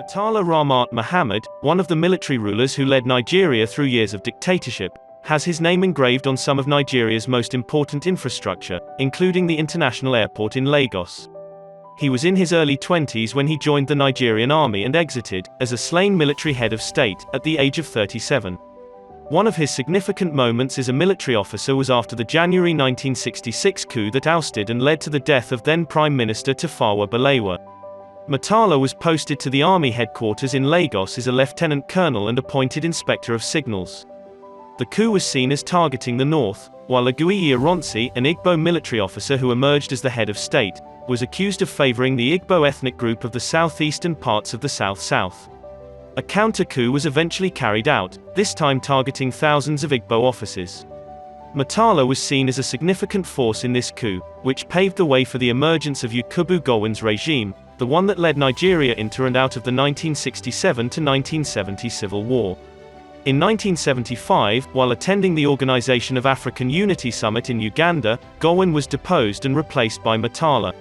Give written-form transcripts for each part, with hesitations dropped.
Murtala Muhammed, one of the military rulers who led Nigeria through years of dictatorship, has his name engraved on some of Nigeria's most important infrastructure, including the international airport in Lagos. He was in his early 20s when he joined the Nigerian army and exited, as a slain military head of state, at the age of 37. One of his significant moments as a military officer was after the January 1966 coup that ousted and led to the death of then Prime Minister Tafawa Balewa. Murtala was posted to the army headquarters in Lagos as a lieutenant colonel and appointed inspector of signals. The coup was seen as targeting the north, while Aguiyi Ironsi, an Igbo military officer who emerged as the head of state, was accused of favoring the Igbo ethnic group of the southeastern parts of the South-South. A counter-coup was eventually carried out, this time targeting thousands of Igbo officers. Murtala was seen as a significant force in this coup, which paved the way for the emergence of Yakubu Gowon's regime, the one that led Nigeria into and out of the 1967 to 1970 civil war. In 1975, while attending the Organization of African Unity Summit in Uganda, Gowon was deposed and replaced by Murtala.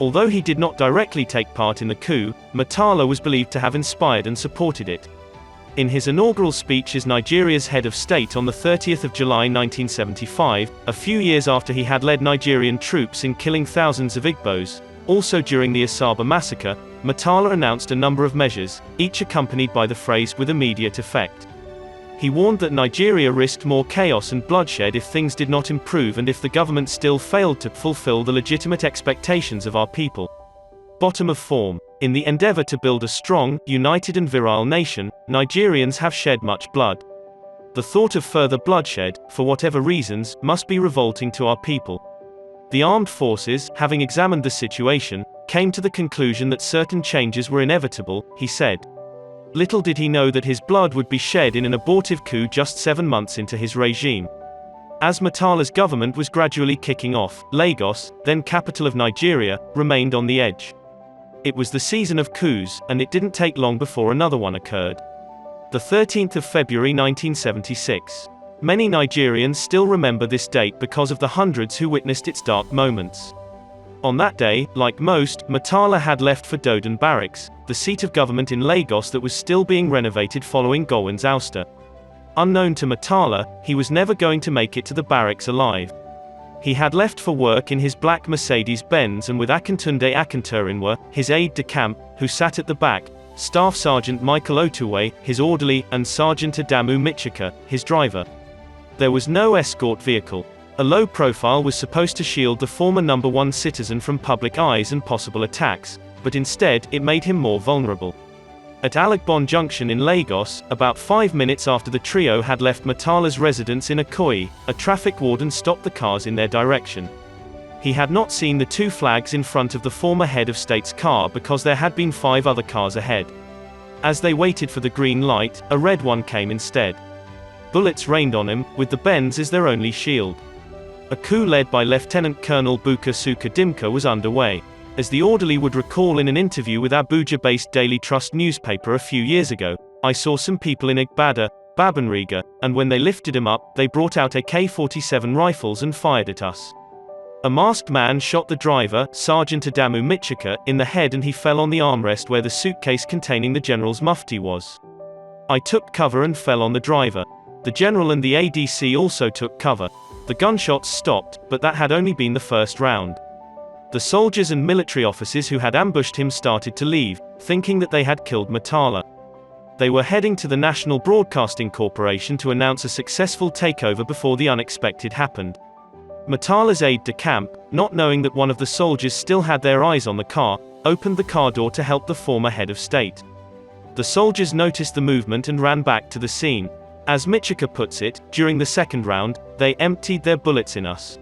Although he did not directly take part in the coup, Murtala was believed to have inspired and supported it. In his inaugural speech as Nigeria's head of state on the 30th of July 1975, a few years after he had led Nigerian troops in killing thousands of Igbos, also during the Asaba massacre, Murtala announced a number of measures, each accompanied by the phrase "with immediate effect." He warned that Nigeria risked more chaos and bloodshed if things did not improve and if the government still failed to fulfill the legitimate expectations of our people. Bottom of form. In the endeavor to build a strong, united and virile nation, Nigerians have shed much blood. The thought of further bloodshed, for whatever reasons, must be revolting to our people. The armed forces, having examined the situation, came to the conclusion that certain changes were inevitable, he said. Little did he know that his blood would be shed in an abortive coup just 7 months into his regime. As Murtala's government was gradually kicking off, Lagos, then capital of Nigeria, remained on the edge. It was the season of coups, and it didn't take long before another one occurred. The 13th of February 1976. Many Nigerians still remember this date because of the hundreds who witnessed its dark moments. On that day, like most, Murtala had left for Dodon Barracks, the seat of government in Lagos that was still being renovated following Gowon's ouster. Unknown to Murtala, he was never going to make it to the barracks alive. He had left for work in his black Mercedes-Benz and with Akintunde Akinturinwa, his aide-de-camp, who sat at the back, Staff Sergeant Michael Otuwe, his orderly, and Sergeant Adamu Michika, his driver. There was no escort vehicle. A low profile was supposed to shield the former number 1 citizen from public eyes and possible attacks, but instead, it made him more vulnerable. At Alagbon Junction in Lagos, about 5 minutes after the trio had left Murtala's residence in Ikoyi, a traffic warden stopped the cars in their direction. He had not seen the 2 flags in front of the former head of state's car because there had been 5 other cars ahead. As they waited for the green light, a red one came instead. Bullets rained on him, with the Benz as their only shield. A coup led by Lieutenant Colonel Buka Suka Dimka was underway. As the orderly would recall in an interview with Abuja-based Daily Trust newspaper a few years ago, "I saw some people in Igbada, Babanriga, and when they lifted him up, they brought out AK-47 rifles and fired at us. A masked man shot the driver, Sergeant Adamu Michika, in the head and he fell on the armrest where the suitcase containing the general's mufti was. I took cover and fell on the driver. The general and the ADC also took cover. The gunshots stopped, but that had only been the first round. The soldiers and military officers who had ambushed him started to leave, thinking that they had killed Murtala. They were heading to the National Broadcasting Corporation to announce a successful takeover before the unexpected happened. Murtala's aide-de-camp, not knowing that one of the soldiers still had their eyes on the car, opened the car door to help the former head of state. The soldiers noticed the movement and ran back to the scene. As Michika puts it, during the second round, they emptied their bullets in us.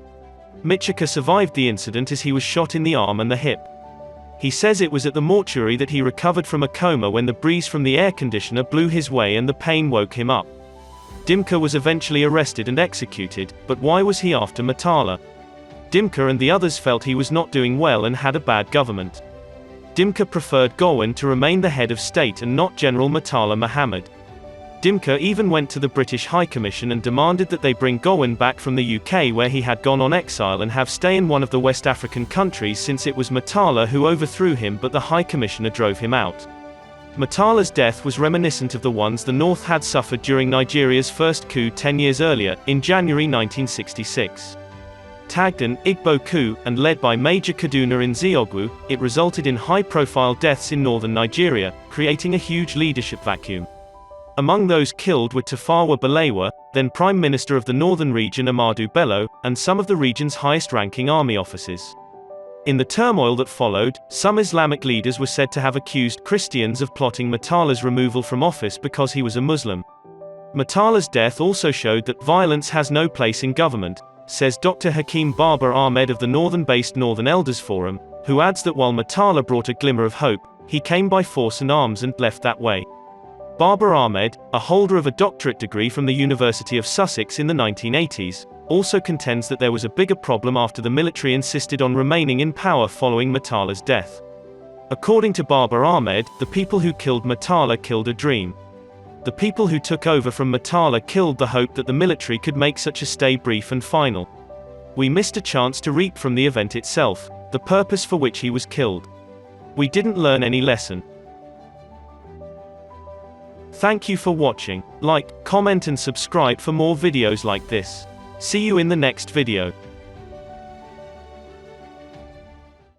Michika survived the incident as he was shot in the arm and the hip. He says it was at the mortuary that he recovered from a coma when the breeze from the air conditioner blew his way and the pain woke him up. Dimka was eventually arrested and executed, but why was he after Murtala? Dimka and the others felt he was not doing well and had a bad government. Dimka preferred Gowon to remain the head of state and not General Murtala Muhammed. Dimka even went to the British High Commission and demanded that they bring Gowon back from the UK where he had gone on exile and have stay in one of the West African countries since it was Murtala who overthrew him, but the High Commissioner drove him out. Murtala's death was reminiscent of the ones the North had suffered during Nigeria's first coup 10 years earlier, in January 1966. Tagged an Igbo coup, and led by Major Kaduna Nzeogwu, it resulted in high-profile deaths in northern Nigeria, creating a huge leadership vacuum. Among those killed were Tafawa Balewa, then Prime Minister of the northern region Ahmadu Bello, and some of the region's highest-ranking army officers. In the turmoil that followed, some Islamic leaders were said to have accused Christians of plotting Murtala's removal from office because he was a Muslim. Murtala's death also showed that violence has no place in government, says Dr. Hakeem Baba Ahmed of the northern-based Northern Elders Forum, who adds that while Murtala brought a glimmer of hope, he came by force and arms and left that way. Baba Ahmed, a holder of a doctorate degree from the University of Sussex in the 1980s, also contends that there was a bigger problem after the military insisted on remaining in power following Murtala's death. According to Baba Ahmed, the people who killed Murtala killed a dream. The people who took over from Murtala killed the hope that the military could make such a stay brief and final. We missed a chance to reap from the event itself, the purpose for which he was killed. We didn't learn any lesson. Thank you for watching. Like, comment and subscribe for more videos like this. See you in the next video.